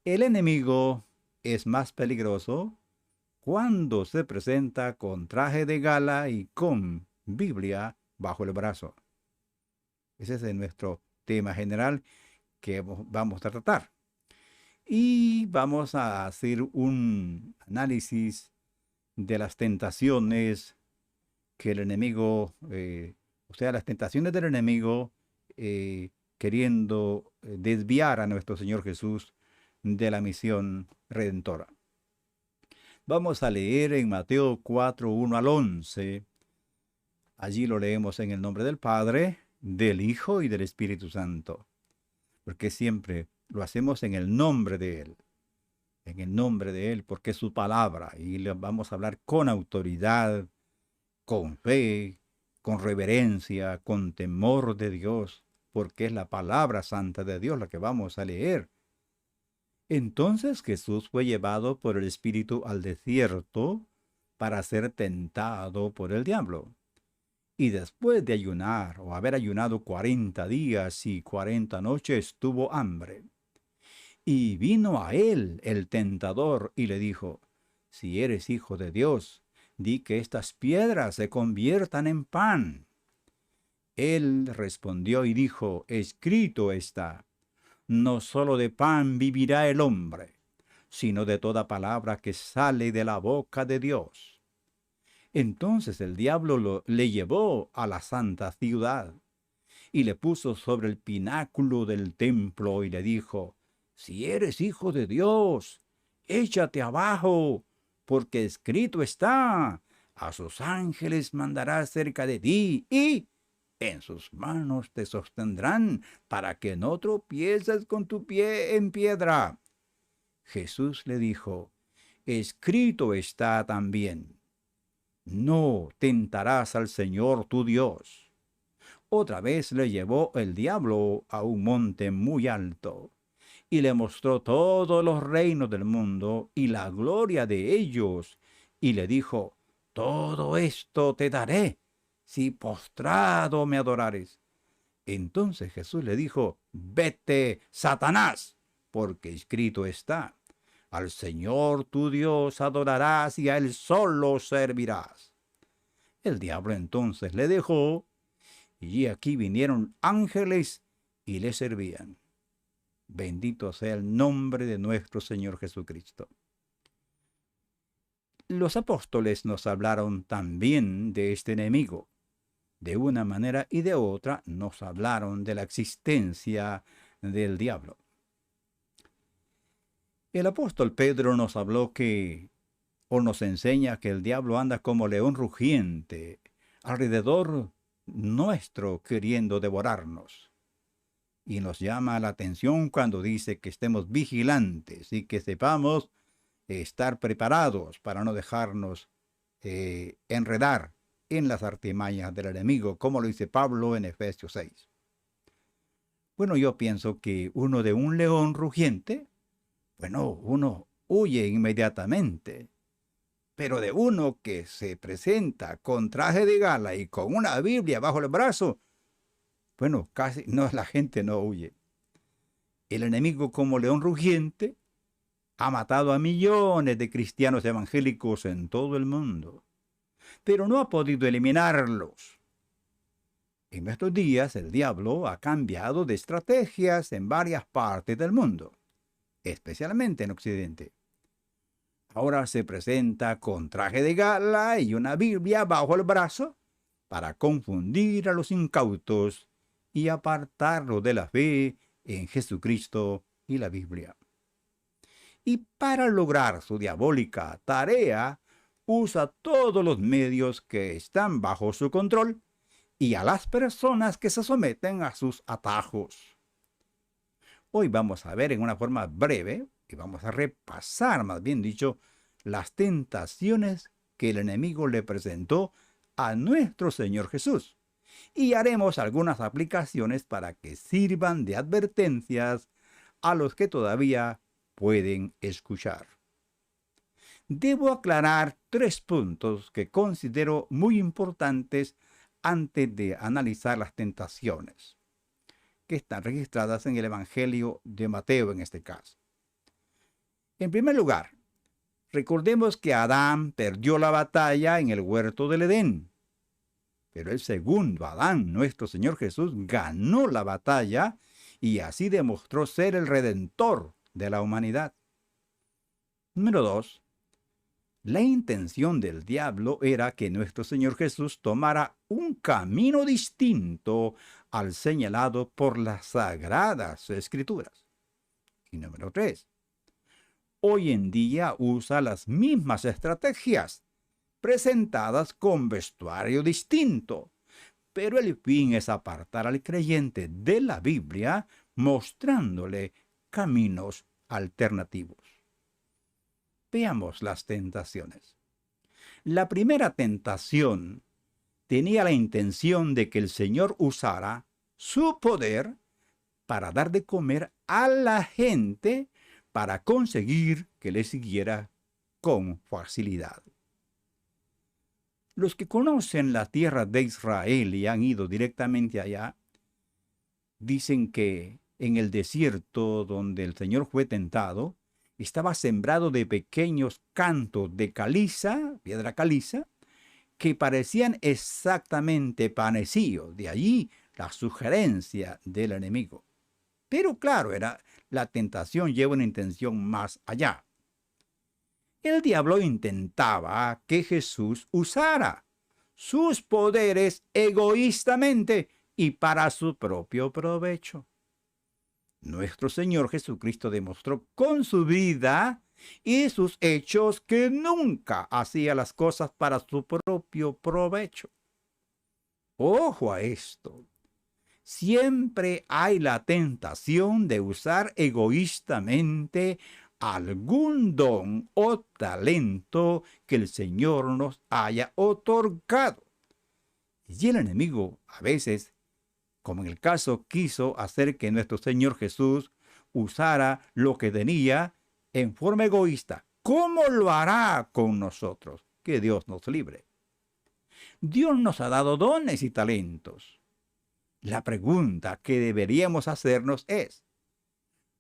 El enemigo es más peligroso cuando se presenta con traje de gala y con Biblia bajo el brazo. Ese es nuestro tema general que vamos a tratar. Y vamos a hacer un análisis de las tentaciones que el enemigo, o sea, las tentaciones del enemigo queriendo desviar a nuestro Señor Jesús de la misión redentora. Vamos a leer en Mateo 4, 1 al 11. Allí lo leemos en el nombre del Padre, del Hijo y del Espíritu Santo, porque siempre lo hacemos en el nombre de Él, en el nombre de Él, porque es su palabra y le vamos a hablar con autoridad, con fe, con reverencia, con temor de Dios, porque es la palabra santa de Dios la que vamos a leer. Entonces Jesús fue llevado por el Espíritu al desierto para ser tentado por el diablo. Y después de ayunar o haber ayunado 40 días y 40 noches, tuvo hambre. Y vino a él el tentador y le dijo, si eres hijo de Dios, di que estas piedras se conviertan en pan. Él respondió y dijo, escrito está, no solo de pan vivirá el hombre, sino de toda palabra que sale de la boca de Dios. Entonces el diablo le llevó a la santa ciudad y le puso sobre el pináculo del templo y le dijo, si eres hijo de Dios, échate abajo, porque escrito está, a sus ángeles mandará cerca de ti y en sus manos te sostendrán para que no tropieces con tu pie en piedra. Jesús le dijo, escrito está también, no tentarás al Señor tu Dios. Otra vez le llevó el diablo a un monte muy alto y le mostró todos los reinos del mundo y la gloria de ellos, y le dijo, todo esto te daré si postrado me adorares. Entonces Jesús le dijo, vete, Satanás, porque escrito está, al Señor tu Dios adorarás y a Él solo servirás. El diablo entonces le dejó, y aquí vinieron ángeles y le servían. Bendito sea el nombre de nuestro Señor Jesucristo. Los apóstoles nos hablaron también de este enemigo. De una manera y de otra nos hablaron de la existencia del diablo. El apóstol Pedro nos habló o nos enseña que el diablo anda como león rugiente alrededor nuestro queriendo devorarnos. Y nos llama la atención cuando dice que estemos vigilantes y que sepamos estar preparados para no dejarnos enredar en las artimañas del enemigo, como lo dice Pablo en Efesios 6. Bueno, yo pienso que uno de un león rugiente, bueno, uno huye inmediatamente, pero de uno que se presenta con traje de gala y con una Biblia bajo el brazo, bueno, casi no, la gente no huye. El enemigo como león rugiente ha matado a millones de cristianos evangélicos en todo el mundo, pero no ha podido eliminarlos. En estos días el diablo ha cambiado de estrategias en varias partes del mundo, especialmente en Occidente. Ahora se presenta con traje de gala y una Biblia bajo el brazo para confundir a los incautos y apartarlos de la fe en Jesucristo y la Biblia. Y para lograr su diabólica tarea, usa todos los medios que están bajo su control y a las personas que se someten a sus atajos. Hoy vamos a ver en una forma breve, y vamos a repasar, más bien dicho, las tentaciones que el enemigo le presentó a nuestro Señor Jesús. Y haremos algunas aplicaciones para que sirvan de advertencias a los que todavía pueden escuchar. Debo aclarar 3 puntos que considero muy importantes antes de analizar las tentaciones, que están registradas en el Evangelio de Mateo en este caso. En primer lugar, recordemos que Adán perdió la batalla en el huerto del Edén. Pero el segundo Adán, nuestro Señor Jesús, ganó la batalla y así demostró ser el redentor de la humanidad. Número 2. La intención del diablo era que nuestro Señor Jesús tomara un camino distinto al señalado por las sagradas Escrituras. Y número 3. Hoy en día usa las mismas estrategias, presentadas con vestuario distinto, pero el fin es apartar al creyente de la Biblia, mostrándole caminos alternativos. Veamos las tentaciones. La primera tentación tenía la intención de que el Señor usara su poder para dar de comer a la gente para conseguir que le siguiera con facilidad. Los que conocen la tierra de Israel y han ido directamente allá, dicen que en el desierto donde el Señor fue tentado, estaba sembrado de pequeños cantos de caliza, piedra caliza, que parecían exactamente panecillos. De allí la sugerencia del enemigo. Pero claro, la tentación lleva una intención más allá. El diablo intentaba que Jesús usara sus poderes egoístamente y para su propio provecho. Nuestro Señor Jesucristo demostró con su vida y sus hechos que nunca hacía las cosas para su propio provecho. Ojo a esto. Siempre hay la tentación de usar egoístamente algún don o talento que el Señor nos haya otorgado. Y el enemigo a veces, como en el caso, quiso hacer que nuestro Señor Jesús usara lo que tenía en forma egoísta. ¿Cómo lo hará con nosotros? Que Dios nos libre. Dios nos ha dado dones y talentos. La pregunta que deberíamos hacernos es,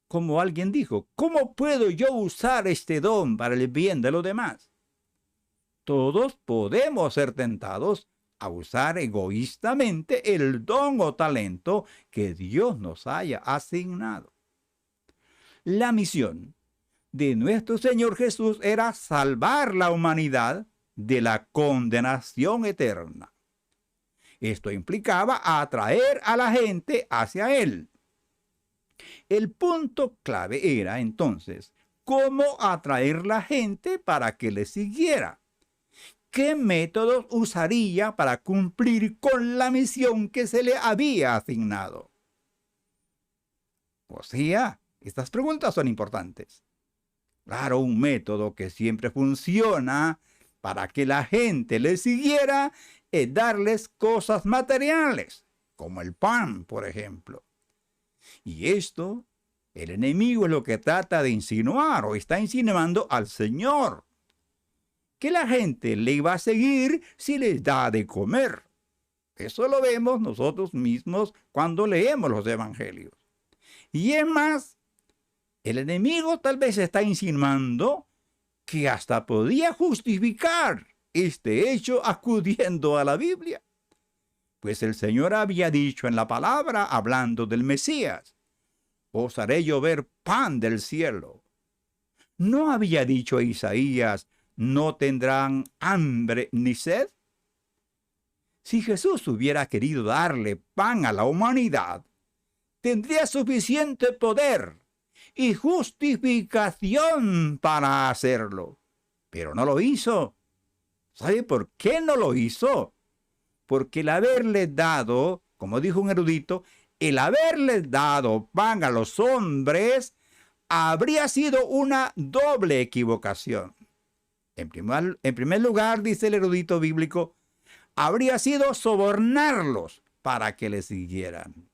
como alguien dijo, ¿cómo puedo yo usar este don para el bien de los demás? Todos podemos ser tentados a usar egoístamente el don o talento que Dios nos haya asignado. La misión de nuestro Señor Jesús era salvar la humanidad de la condenación eterna. Esto implicaba atraer a la gente hacia Él. El punto clave era entonces cómo atraer la gente para que le siguiera. ¿Qué métodos usaría para cumplir con la misión que se le había asignado? O sea, estas preguntas son importantes. Claro, un método que siempre funciona para que la gente le siguiera es darles cosas materiales, como el pan, por ejemplo. Y esto, el enemigo es lo que trata de insinuar o está insinuando al Señor. Que la gente le iba a seguir si les da de comer. Eso lo vemos nosotros mismos cuando leemos los evangelios. Y es más, el enemigo tal vez está insinuando que hasta podía justificar este hecho acudiendo a la Biblia. Pues el Señor había dicho en la palabra, hablando del Mesías, os haré llover pan del cielo. ¿No había dicho Isaías, no tendrán hambre ni sed? Si Jesús hubiera querido darle pan a la humanidad, tendría suficiente poder y justificación para hacerlo. Pero no lo hizo. ¿Sabe por qué no lo hizo? Porque el haberle dado, como dijo un erudito, el haberle dado pan a los hombres habría sido una doble equivocación. En primer lugar, dice el erudito bíblico, habría sido sobornarlos para que le siguieran.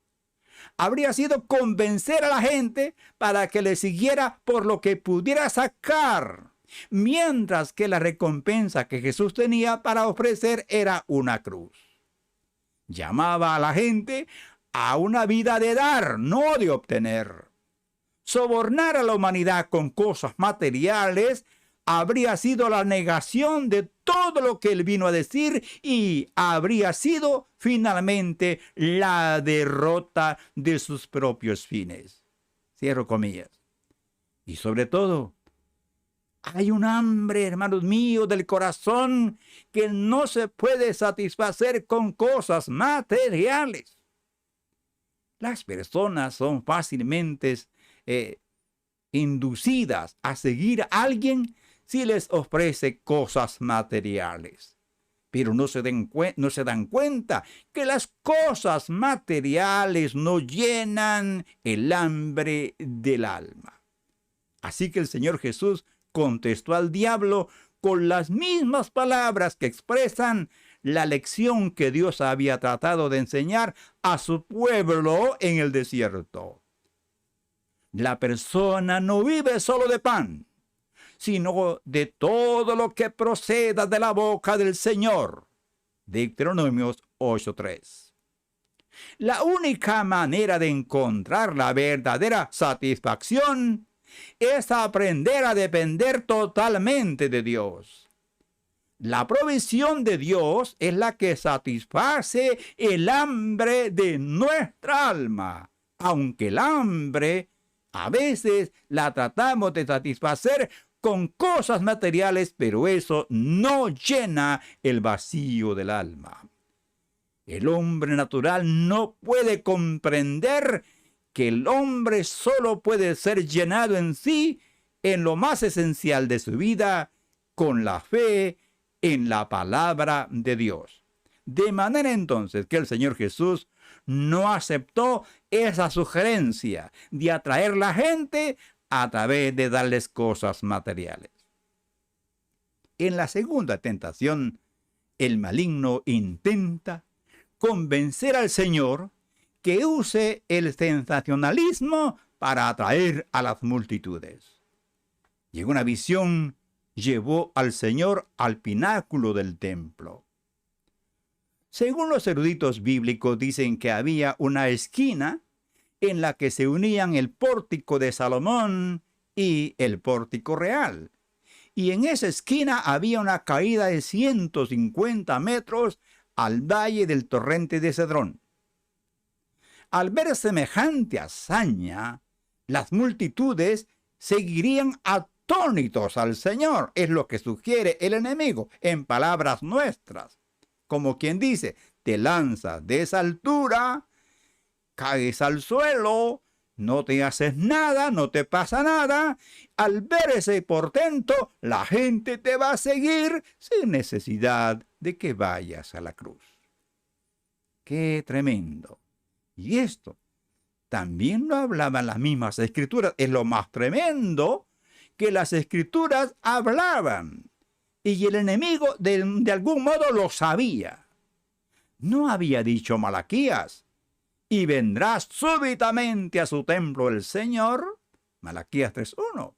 Habría sido convencer a la gente para que le siguiera por lo que pudiera sacar, mientras que la recompensa que Jesús tenía para ofrecer era una cruz. Llamaba a la gente a una vida de dar, no de obtener. Sobornar a la humanidad con cosas materiales habría sido la negación de todo lo que él vino a decir y habría sido finalmente la derrota de sus propios fines. Cierro comillas. Y sobre todo, hay un hambre, hermanos míos, del corazón que no se puede satisfacer con cosas materiales. Las personas son fácilmente inducidas a seguir a alguien si les ofrece cosas materiales. Pero no se dan cuenta que las cosas materiales no llenan el hambre del alma. Así que el Señor Jesús contestó al diablo con las mismas palabras que expresan la lección que Dios había tratado de enseñar a su pueblo en el desierto. La persona no vive solo de pan, sino de todo lo que proceda de la boca del Señor. Deuteronomios 8:3. La única manera de encontrar la verdadera satisfacción es aprender a depender totalmente de Dios. La provisión de Dios es la que satisface el hambre de nuestra alma, aunque el hambre a veces la tratamos de satisfacer con cosas materiales, pero eso no llena el vacío del alma. El hombre natural no puede comprender que el hombre solo puede ser llenado en sí, en lo más esencial de su vida, con la fe en la palabra de Dios. De manera entonces que el Señor Jesús no aceptó esa sugerencia de atraer la gente a través de darles cosas materiales. En la segunda tentación, el maligno intenta convencer al Señor que use el sensacionalismo para atraer a las multitudes. Y en una visión llevó al Señor al pináculo del templo. Según los eruditos bíblicos, dicen que había una esquina en la que se unían el pórtico de Salomón y el pórtico real. Y en esa esquina había una caída de 150 metros al valle del torrente de Cedrón. Al ver semejante hazaña, las multitudes seguirían atónitos al Señor. Es lo que sugiere el enemigo en palabras nuestras. Como quien dice, te lanzas de esa altura, caes al suelo, no te haces nada, no te pasa nada. Al ver ese portento, la gente te va a seguir sin necesidad de que vayas a la cruz. ¡Qué tremendo! Y esto también lo hablaban las mismas escrituras. Es lo más tremendo que las escrituras hablaban. Y el enemigo de algún modo lo sabía. No había dicho Malaquías: y vendrá súbitamente a su templo el Señor. Malaquías 3:1.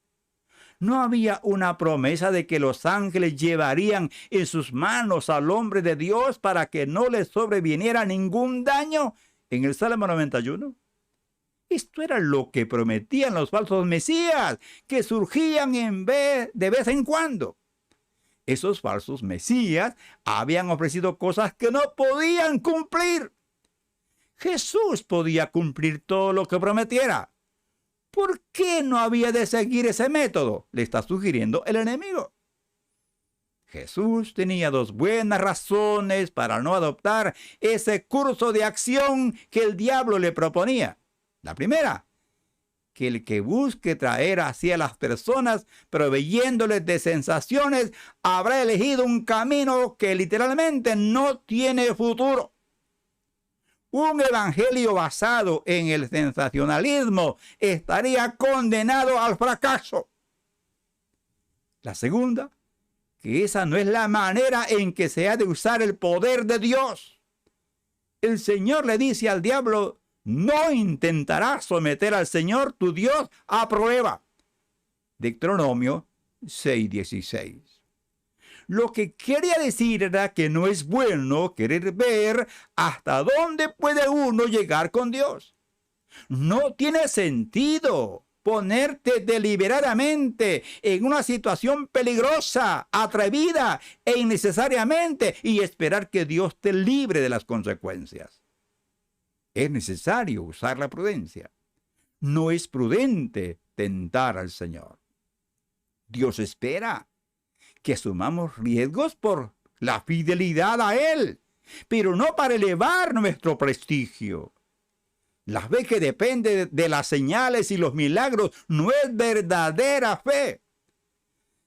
No había una promesa de que los ángeles llevarían en sus manos al hombre de Dios para que no le sobreviniera ningún daño en el Salmo 91. Esto era lo que prometían los falsos mesías, que surgían de vez en cuando. Esos falsos mesías habían ofrecido cosas que no podían cumplir. Jesús podía cumplir todo lo que prometiera. ¿Por qué no había de seguir ese método? Le está sugiriendo el enemigo. Jesús tenía dos buenas razones para no adoptar ese curso de acción que el diablo le proponía. La primera, que el que busque traer hacia las personas proveyéndoles de sensaciones habrá elegido un camino que literalmente no tiene futuro. Un evangelio basado en el sensacionalismo estaría condenado al fracaso. La segunda, que esa no es la manera en que se ha de usar el poder de Dios. El Señor le dice al diablo: no intentarás someter al Señor tu Dios a prueba. Deuteronomio 6:16. Lo que quería decir era que no es bueno querer ver hasta dónde puede uno llegar con Dios. No tiene sentido ponerte deliberadamente en una situación peligrosa, atrevida e innecesariamente y esperar que Dios te libre de las consecuencias. Es necesario usar la prudencia. No es prudente tentar al Señor. Dios espera que asumamos riesgos por la fidelidad a Él, pero no para elevar nuestro prestigio. La fe que depende de las señales y los milagros no es verdadera fe.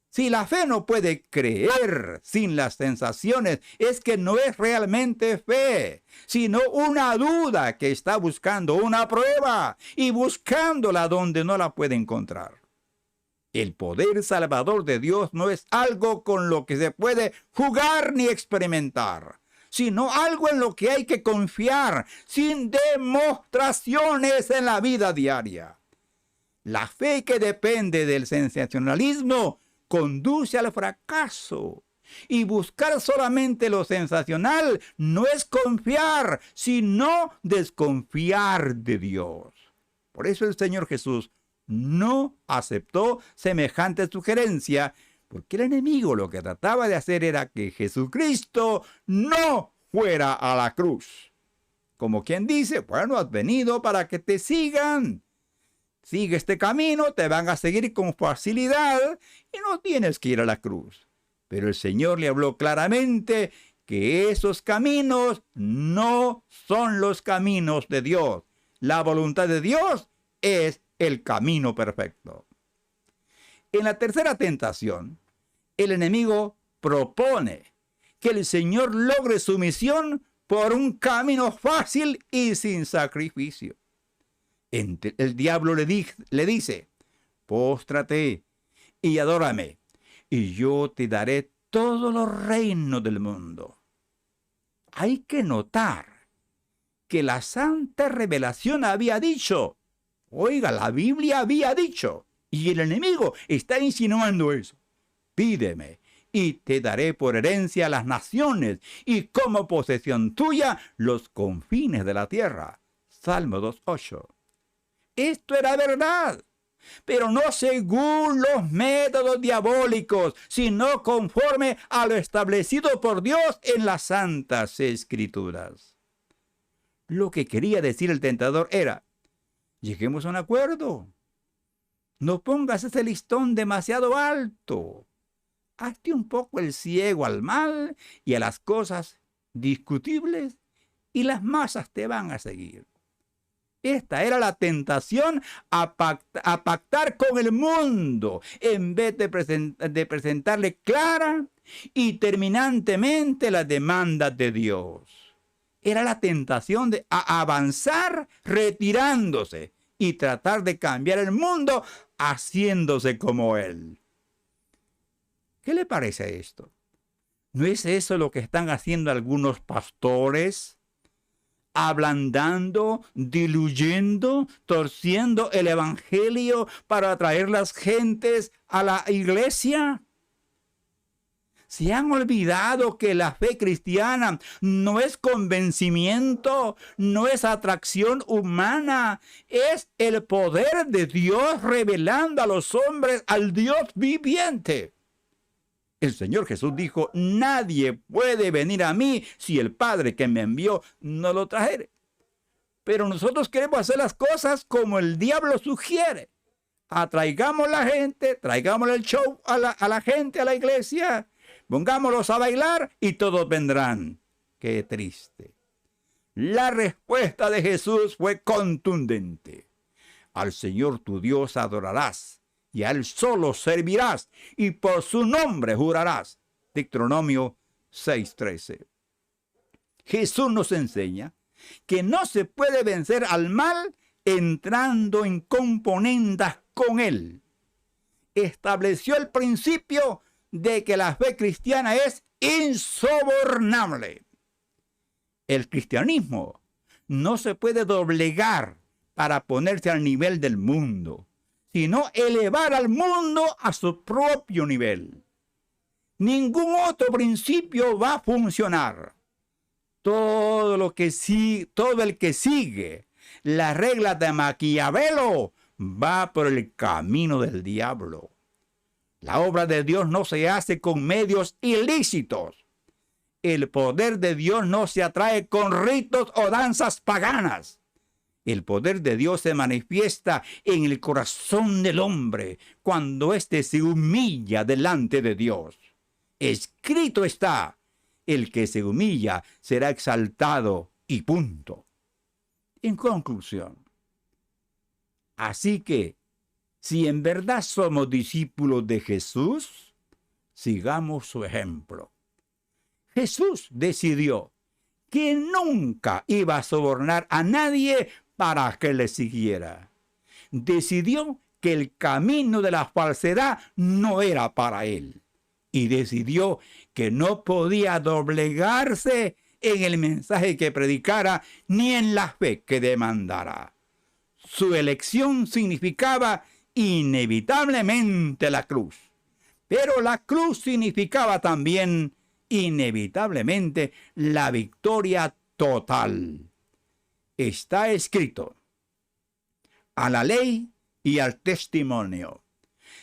Si la fe no puede creer sin las sensaciones, es que no es realmente fe, sino una duda que está buscando una prueba y buscándola donde no la puede encontrar. El poder salvador de Dios no es algo con lo que se puede jugar ni experimentar, sino algo en lo que hay que confiar sin demostraciones en la vida diaria. La fe que depende del sensacionalismo conduce al fracaso. Y buscar solamente lo sensacional no es confiar, sino desconfiar de Dios. Por eso el Señor Jesús no aceptó semejante sugerencia, porque el enemigo lo que trataba de hacer era que Jesucristo no fuera a la cruz. Como quien dice, bueno, has venido para que te sigan. Sigue este camino, te van a seguir con facilidad y no tienes que ir a la cruz. Pero el Señor le habló claramente que esos caminos no son los caminos de Dios. La voluntad de Dios es el camino perfecto. En la tercera tentación, el enemigo propone que el Señor logre su misión por un camino fácil y sin sacrificio. El diablo le dice, póstrate y adórame, y yo te daré todos los reinos del mundo. Hay que notar que la santa revelación había dicho, oiga, la Biblia había dicho, y el enemigo está insinuando eso. Pídeme y te daré por herencia las naciones y como posesión tuya los confines de la tierra. Salmo 2:8. Esto era verdad, pero no según los métodos diabólicos, sino conforme a lo establecido por Dios en las Santas Escrituras. Lo que quería decir el tentador era, lleguemos a un acuerdo. No pongas ese listón demasiado alto. Hazte un poco el ciego al mal y a las cosas discutibles y las masas te van a seguir. Esta era la tentación a pactar con el mundo en vez de presentarle clara y terminantemente las demandas de Dios. Era la tentación de avanzar retirándose y tratar de cambiar el mundo haciéndose como Él. ¿Qué le parece esto? ¿No es eso lo que están haciendo algunos pastores? Ablandando, diluyendo, torciendo el evangelio para atraer las gentes a la iglesia. ¿Se han olvidado que la fe cristiana no es convencimiento, no es atracción humana, es el poder de Dios revelando a los hombres al Dios viviente? El Señor Jesús dijo, nadie puede venir a mí si el Padre que me envió no lo trajere. Pero nosotros queremos hacer las cosas como el diablo sugiere. Atraigamos la gente, traigamos el show a la gente, a la iglesia, pongámoslos a bailar y todos vendrán. Qué triste. La respuesta de Jesús fue contundente. Al Señor tu Dios adorarás. Y a Él solo servirás, y por su nombre jurarás. Deuteronomio 6:13. Jesús nos enseña que no se puede vencer al mal entrando en componendas con Él. Estableció el principio de que la fe cristiana es insobornable. El cristianismo no se puede doblegar para ponerse al nivel del mundo, sino elevar al mundo a su propio nivel. Ningún otro principio va a funcionar. Todo el que sigue las reglas de Maquiavelo va por el camino del diablo. La obra de Dios no se hace con medios ilícitos. El poder de Dios no se atrae con ritos o danzas paganas. El poder de Dios se manifiesta en el corazón del hombre cuando éste se humilla delante de Dios. Escrito está, el que se humilla será exaltado y punto. En conclusión, así que, si en verdad somos discípulos de Jesús, sigamos su ejemplo. Jesús decidió que nunca iba a sobornar a nadie para que le siguiera. Decidió que el camino de la falsedad no era para él. Y decidió que no podía doblegarse en el mensaje que predicara ni en la fe que demandara. Su elección significaba inevitablemente la cruz. Pero la cruz significaba también inevitablemente la victoria total. Está escrito: a la ley y al testimonio.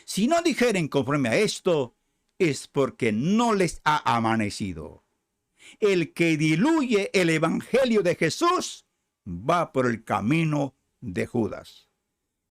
Si no dijeren conforme a esto, es porque no les ha amanecido. El que diluye el evangelio de Jesús va por el camino de Judas.